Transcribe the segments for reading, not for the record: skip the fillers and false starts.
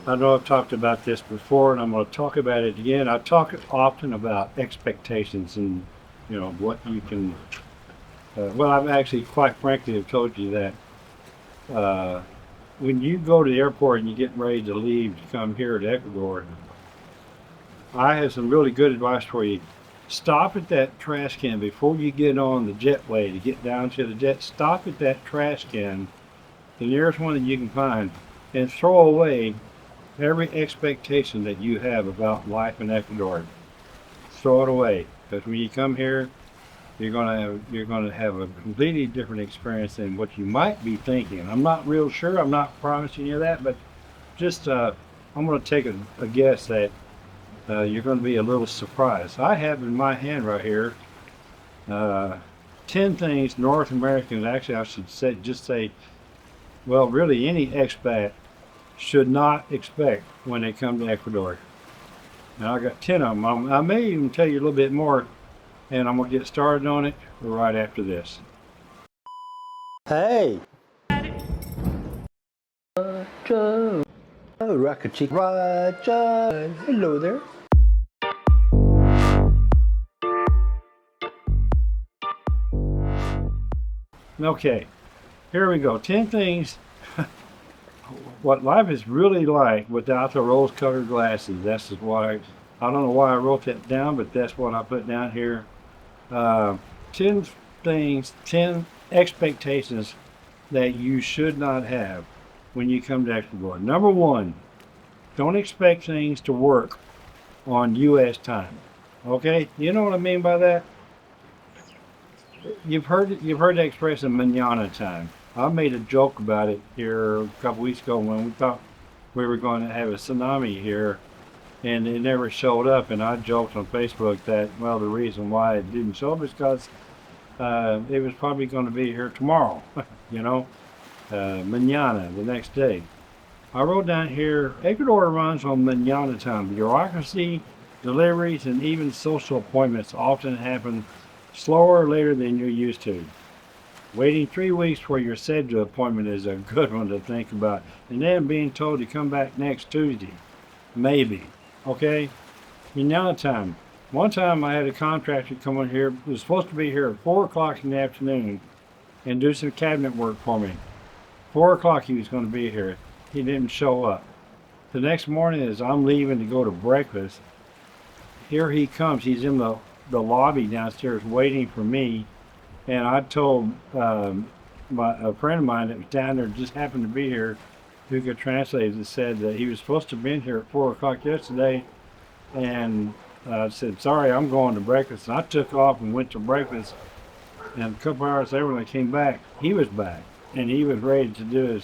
I know I've talked about this before, and I'm going to talk about it again. I talk often about expectations and what you can. Well, I've actually, quite frankly, have told you that uh, when you go to the airport and you're getting ready to leave to come here to Ecuador, I have some really good advice for you. Stop at that trash can before you get on the jetway to get down to the jet. Stop at that trash can, the nearest one that you can find, and throw away every expectation that you have about life in Ecuador. Throw it away, because when you come here, you're gonna have a completely different experience than what you might be thinking. I'm not real sure. I'm not promising you that, but just I'm gonna take a guess that you're going to be a little surprised. I have in my hand right here uh, 10 things North Americans, actually, I should say, just say, well, really any expat should not expect when they come to Ecuador. Now, I got 10 of them. I may even tell you a little bit more, and I'm going to get started on it right after this. Hey, Joe. Oh, Rocket Chick. Roger. Hello there. Okay, here we go. 10 things what life is really like without the rose-colored glasses. That's why I don't know why I wrote that down, but that's what I put down here. Uh, 10 things, 10 expectations that you should not have when you come to Ecuador. Number one, don't expect things to work on U.S. time. Okay, you know what I mean by that? You've heard the expression "manana time." I made a joke about it here a couple weeks ago when we thought we were going to have a tsunami here, and it never showed up. And I joked on Facebook that, well, the reason why it didn't show up is because it was probably going to be here tomorrow. you know, manana, the next day. I wrote down here, Ecuador runs on manana time. Bureaucracy, deliveries, and even social appointments often happen slower or later than you're used to. Waiting 3 weeks for your scheduled appointment is a good one to think about. And then being told to come back next Tuesday. Maybe. Okay? Manana time. One time I had a contractor come in here, was supposed to be here at 4 o'clock in the afternoon and do some cabinet work for me. 4 o'clock he was going to be here. He didn't show up. The next morning as I'm leaving to go to breakfast, here he comes. He's in the lobby downstairs waiting for me. And I told a friend of mine that was down there, just happened to be here, who could translate it, said that he was supposed to have been here at 4 o'clock yesterday. And I said, sorry, I'm going to breakfast. And I took off and went to breakfast. And a couple hours later, when I came back, he was back. And he was ready to do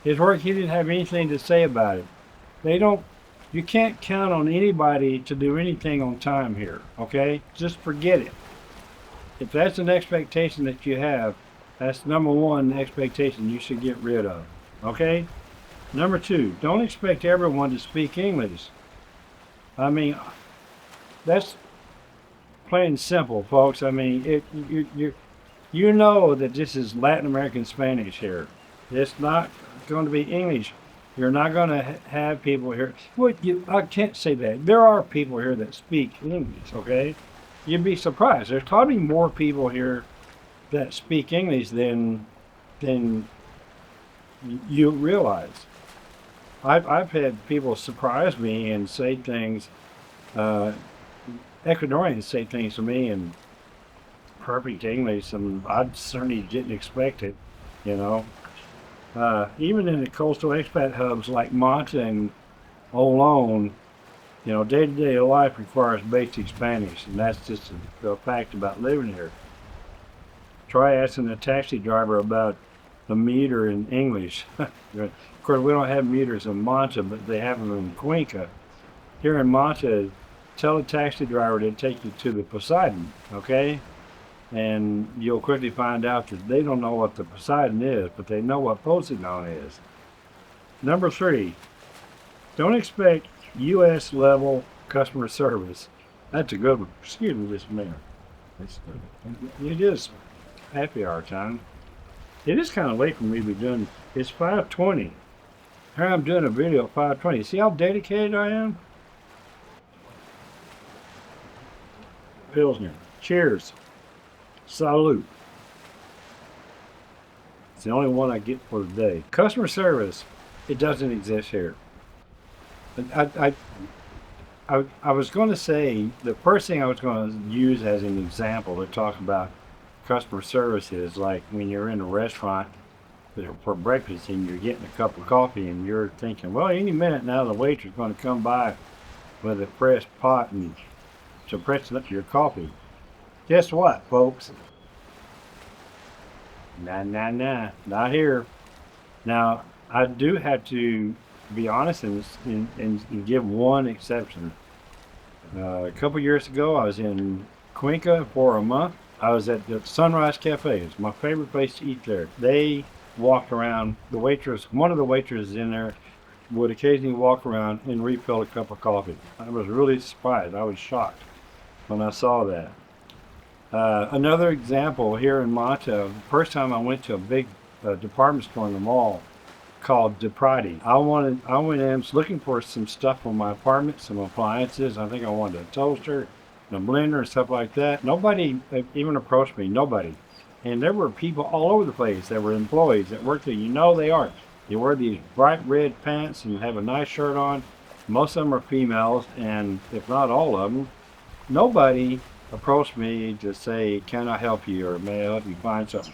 his work. He didn't have anything to say about it. You can't count on anybody to do anything on time here, okay? Just forget it. If that's an expectation that you have, that's number one expectation you should get rid of, okay? Number two, don't expect everyone to speak English. I mean, that's plain and simple, folks. I mean, you know that this is Latin American Spanish here. It's not going to be English. You're not going to have people here. Well, I can't say that. There are people here that speak English, okay? You'd be surprised. There's probably more people here that speak English than you realize. I've had people surprise me and say things, uh, Ecuadorians say things to me in perfect English, and I certainly didn't expect it, you know. Even in the coastal expat hubs like Manta and Olón, day-to-day life requires basic Spanish, and that's just a fact about living here. Try asking a taxi driver about the meter in English. Of course, we don't have meters in Manta, but they have them in Cuenca. Here in Manta, tell a taxi driver to take you to the Poseidon, okay? And you'll quickly find out that they don't know what the Poseidon is, but they know what Poseidon is. Number three, don't expect U.S. level customer service. That's a good one. Excuse me, Mr. Mayor. It is happy hour time. It is kind of late for me to be doing. It's 5:20. Here I'm doing a video at 5:20. See how dedicated I am? Pilsner. Cheers. Salute. It's the only one I get for the day. Customer service, it doesn't exist here. I was going to say, the first thing I was going to use as an example to talk about customer service is like when you're in a restaurant for breakfast and you're getting a cup of coffee and you're thinking, well, any minute now the waitress is going to come by with a fresh pot and to press up your coffee. Guess what, folks? Nah, not here. Now, I do have to be honest and give one exception. A couple years ago, I was in Cuenca for a month. I was at the Sunrise Cafe. It's my favorite place to eat there. They walked around. The waitress, one of the waitresses in there, would occasionally walk around and refill a cup of coffee. I was really surprised. I was shocked when I saw that. Another example here in Manta, the first time I went to a big department store in the mall called DePrati. I went in, was looking for some stuff for my apartment, some appliances. I think I wanted a toaster, a blender, and stuff like that. Nobody even approached me, nobody. And there were people all over the place that were employees that worked there. You know they are. They wear these bright red pants and have a nice shirt on. Most of them are females, and if not all of them, nobody approached me to say, can I help you, or may I help you find something?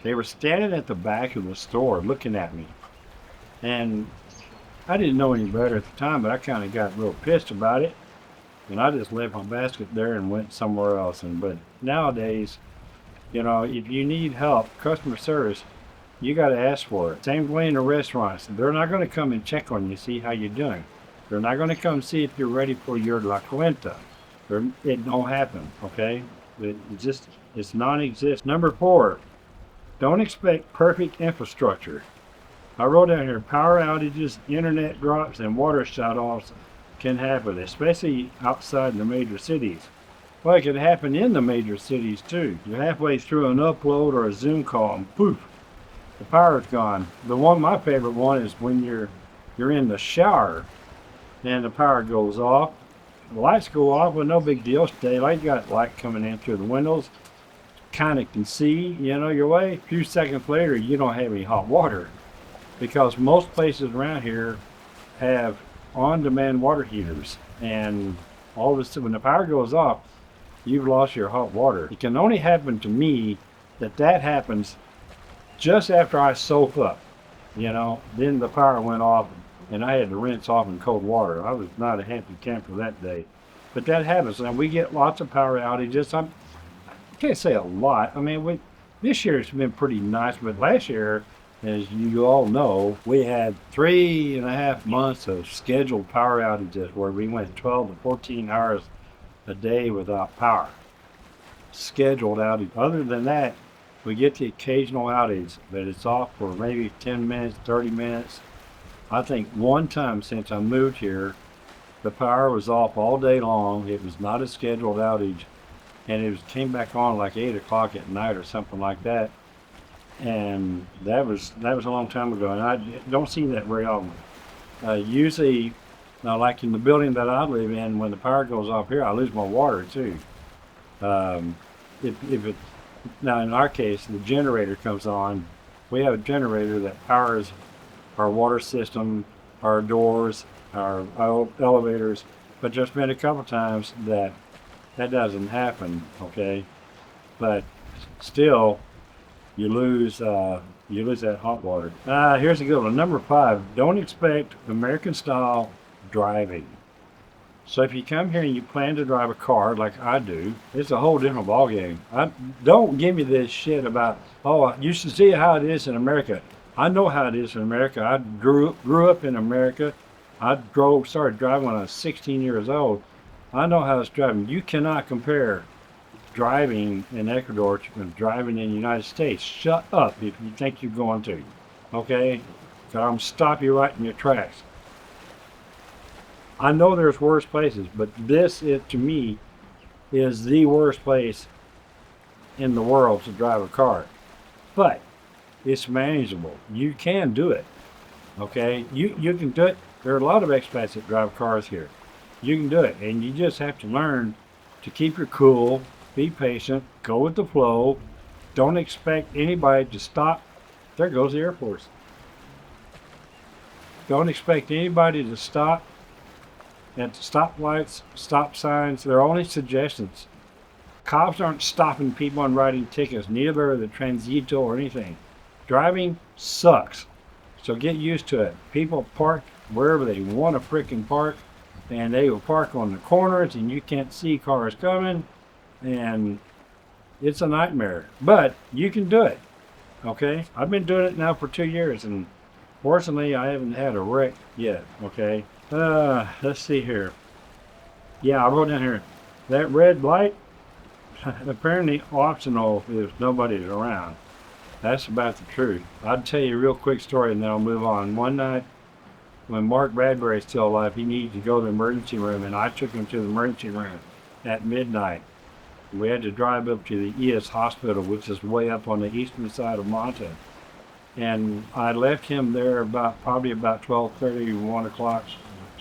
They were standing at the back of the store looking at me. And I didn't know any better at the time, but I kind of got real pissed about it. And I just left my basket there and went somewhere else. But nowadays, you know, if you need help, customer service, you got to ask for it. Same way in the restaurants. They're not going to come and check on you, see how you're doing. They're not going to come see if you're ready for your La Cuenta. It don't happen, okay? It's non-existent. Number 4, don't expect perfect infrastructure. I wrote down here, power outages, internet drops, and water shutoffs can happen, especially outside the major cities. Well, it can happen in the major cities too. You're halfway through an upload or a Zoom call, and poof, the power's gone. My favorite one is when you're in the shower and the power goes off. The lights go off, but no big deal. It's daylight. You got light coming in through the windows. Kind of can see, you know, your way. A few seconds later, you don't have any hot water, because most places around here have on-demand water heaters, and all of a sudden when the power goes off, you've lost your hot water. It can only happen to me that happens just after I soak up, you know. Then the power went off and I had to rinse off in cold water. I was not a happy camper that day, but that happens. And we get lots of power outages. I can't say a lot. I mean, this year it's been pretty nice, but last year, as you all know, we had 3.5 months of scheduled power outages where we went 12 to 14 hours a day without power. Scheduled outage. Other than that, we get the occasional outage, but it's off for maybe 10 minutes, 30 minutes. I think one time since I moved here, the power was off all day long. It was not a scheduled outage, and it came back on like 8 o'clock at night or something like that. And that was a long time ago, and I don't see that very often. Usually, like in the building that I live in, when the power goes off here, I lose my water too. Now in our case, the generator comes on. We have a generator that powers our water system, our doors, our elevators, but there's been a couple times that doesn't happen, okay? But still, you lose that hot water. Here's a good one. Number 5, don't expect American style driving. So if you come here and you plan to drive a car like I do, it's a whole different ballgame. Don't give me this shit about, oh, you should see how it is in America. I know how it is in America. I grew up in America. I started driving when I was 16 years old. I know how it's driving. You cannot compare driving in Ecuador to driving in the United States. Shut up if you think you're going to. Okay? 'Cause I'm gonna stop you right in your tracks. I know there's worse places, but this is, to me, is the worst place in the world to drive a car. But it's manageable. You can do it. Okay, you can do it. There are a lot of expats that drive cars here. You can do it, and you just have to learn to keep your cool, be patient, go with the flow. Don't expect anybody to stop. There goes the Air Force. Don't expect anybody to stop at stoplights, stop signs. They're only suggestions. Cops aren't stopping people and writing tickets, neither are the transito or anything. Driving sucks. So get used to it. People park wherever they want to frickin' park, and they will park on the corners, and you can't see cars coming, and it's a nightmare. But you can do it. Okay? I've been doing it now for 2 years, and fortunately, I haven't had a wreck yet. Okay? Let's see here. Yeah, I wrote down here. That red light, apparently optional if nobody's around. That's about the truth. I'll tell you a real quick story and then I'll move on. One night, when Mark Bradbury's still alive, he needed to go to the emergency room, and I took him to the emergency room at midnight. We had to drive up to the ES hospital, which is way up on the eastern side of Manta. And I left him there probably about 12:30, 1 o'clock.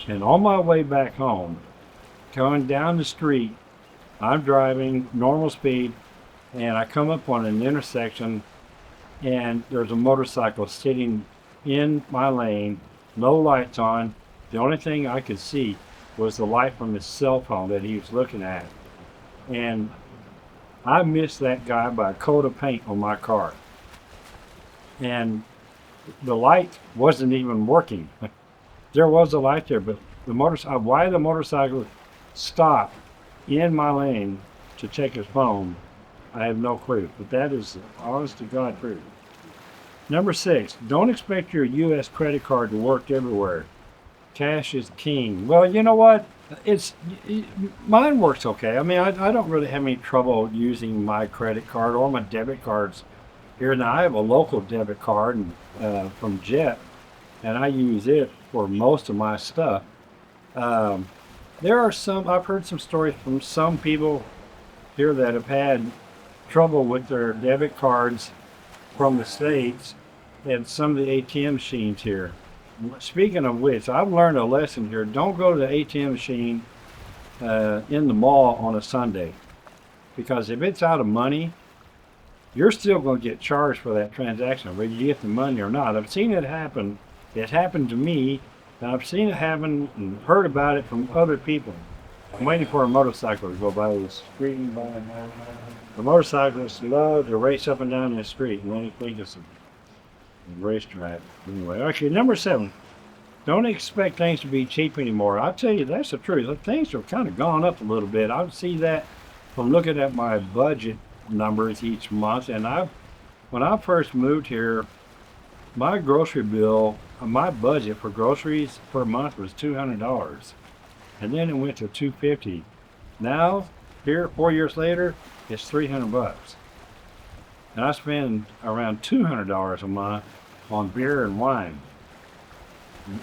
And on my way back home, coming down the street, I'm driving normal speed, and I come up on an intersection, and there's a motorcycle sitting in my lane, no lights on. The only thing I could see was the light from his cell phone that he was looking at. And I missed that guy by a coat of paint on my car. And the light wasn't even working. There was a light there, but why the motorcycle stopped in my lane to check his phone, I have no clue. But that is honest to God truth. Number 6, don't expect your U.S. credit card to work everywhere. Cash is king. Well, you know what? Mine works okay. I mean, I don't really have any trouble using my credit card or my debit cards here. Now, I have a local debit card from Jet, and I use it for most of my stuff. There are I've heard some stories from some people here that have had trouble with their debit cards from the States and some of the ATM machines here. Speaking of which, I've learned a lesson here. Don't go to the ATM machine in the mall on a Sunday, because if it's out of money, you're still going to get charged for that transaction, whether you get the money or not. I've seen it happen. It happened to me, and I've seen it happen and heard about it from other people. I'm waiting for a motorcycle to go by the street. The motorcyclists love to race up and down the street, and then think it's a racetrack. Anyway, okay, number 7. Don't expect things to be cheap anymore. I'll tell you, that's the truth. Things have kind of gone up a little bit. I see that from looking at my budget numbers each month. And when I first moved here, my grocery bill, my budget for groceries per month was $200. And then it went to $250. Now, here, 4 years later, it's $300. And I spend around $200 a month on beer and wine.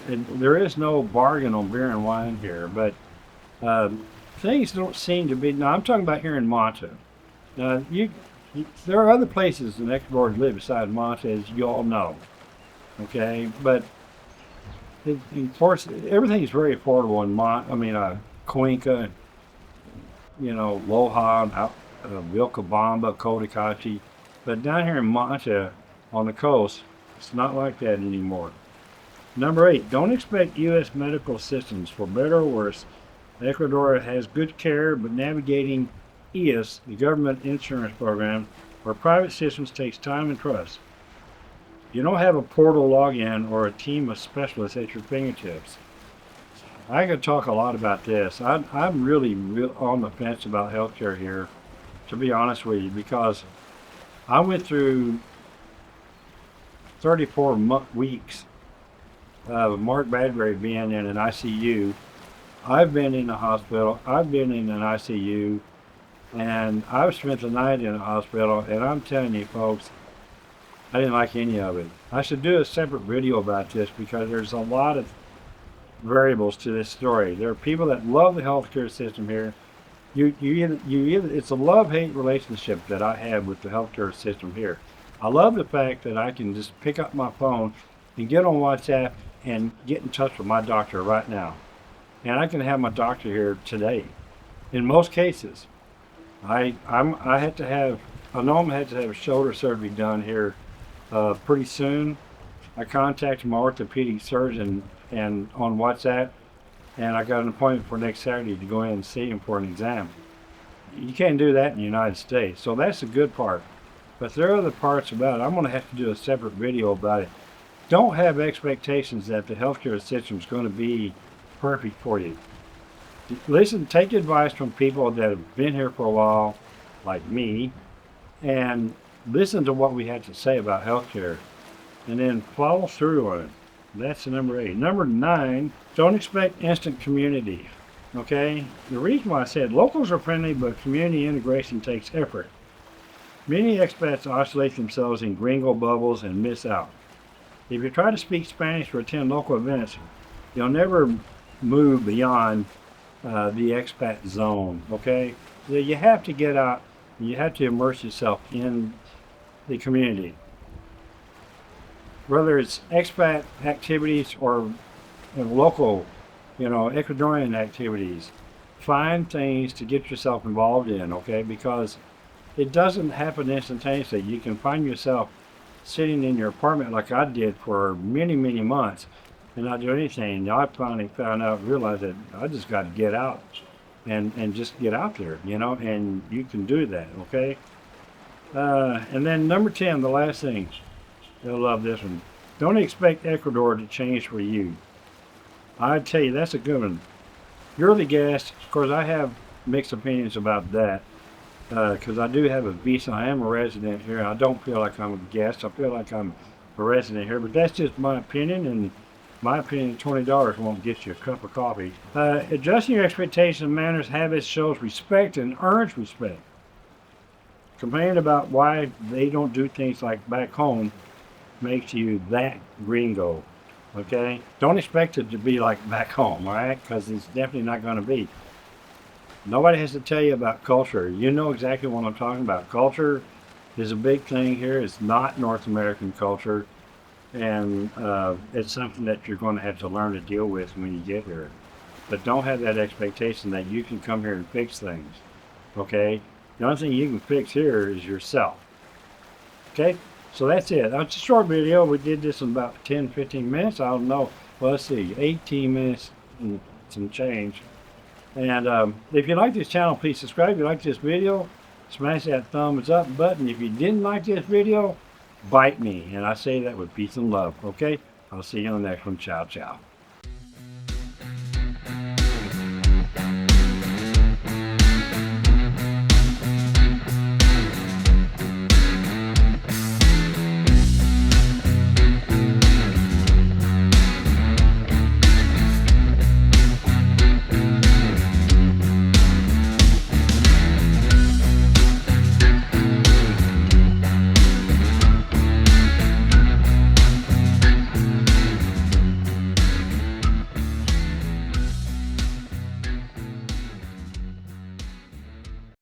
And there is no bargain on beer and wine here, but things don't seem to be. Now, I'm talking about here in Manta. Now, there are other places in Ecuador to live besides Manta, as you all know. Okay, but of course, everything is very affordable in Cuenca, Loja, Vilcabamba, Cotacachi. But down here in Manta, on the coast, it's not like that anymore. Number 8, don't expect U.S. medical systems, for better or worse. Ecuador has good care, but navigating ES, the government insurance program, where private systems takes time and trust. You don't have a portal login or a team of specialists at your fingertips. I could talk a lot about this. I'm really on the fence about healthcare here, to be honest with you, because I went through 34 weeks of Mark Bradbury being in an ICU. I've been in the hospital. I've been in an ICU, and I've spent the night in a hospital, and I'm telling you, folks, I didn't like any of it. I should do a separate video about this because there's a lot of variables to this story. There are people that love the healthcare system here. It's a love-hate relationship that I have with the healthcare system here. I love the fact that I can just pick up my phone and get on WhatsApp and get in touch with my doctor right now. And I can have my doctor here today. In most cases, I had to have, I know I'm had to have shoulder surgery done here pretty soon. I contacted my orthopedic surgeon and on WhatsApp, and I got an appointment for next Saturday to go in and see him for an exam. You can't do that in the United States, so that's the good part. But there are other parts about it. I'm going to have to do a separate video about it. Don't have expectations that the healthcare system is going to be perfect for you. Listen, take advice from people that have been here for a while, like me, and listen to what we have to say about healthcare, and then follow through on it. That's the number 8. Number 9, don't expect instant community. Okay? The reason why I said locals are friendly, but community integration takes effort. Many expats isolate themselves in gringo bubbles and miss out. If you try to speak Spanish or attend local events, you'll never move beyond the expat zone. Okay? You have to get out. You have to immerse yourself in the community. Whether it's expat activities or local, Ecuadorian activities, find things to get yourself involved in, okay? Because it doesn't happen instantaneously. You can find yourself sitting in your apartment like I did for many, many months and not do anything. I finally realized that I just got to get out and just get out there, and you can do that, okay? And then number 10, the last thing. You'll love this one. Don't expect Ecuador to change for you. I tell you, that's a good one. You're the guest. Of course, I have mixed opinions about that because I do have a visa. I am a resident here. I don't feel like I'm a guest. I feel like I'm a resident here, but that's just my opinion, and my opinion, $20 won't get you a cup of coffee. Adjusting your expectations, manners, habits shows respect and earns respect. Complaining about why they don't do things like back home makes you that gringo, okay? Don't expect it to be like back home, all right? Because it's definitely not going to be. Nobody has to tell you about culture. You know exactly what I'm talking about. Culture is a big thing here. It's not North American culture, and it's something that you're going to have to learn to deal with when you get here. But don't have that expectation that you can come here and fix things, okay? The only thing you can fix here is yourself, okay? So that's it. It's a short video. We did this in about 10-15 minutes. I don't know. Well, let's see, 18 minutes and some change. And if you like this channel, please subscribe. If you like this video, smash that thumbs up button. If you didn't like this video, bite me. And I say that with peace and love, okay? I'll see you on the next one. Ciao, ciao.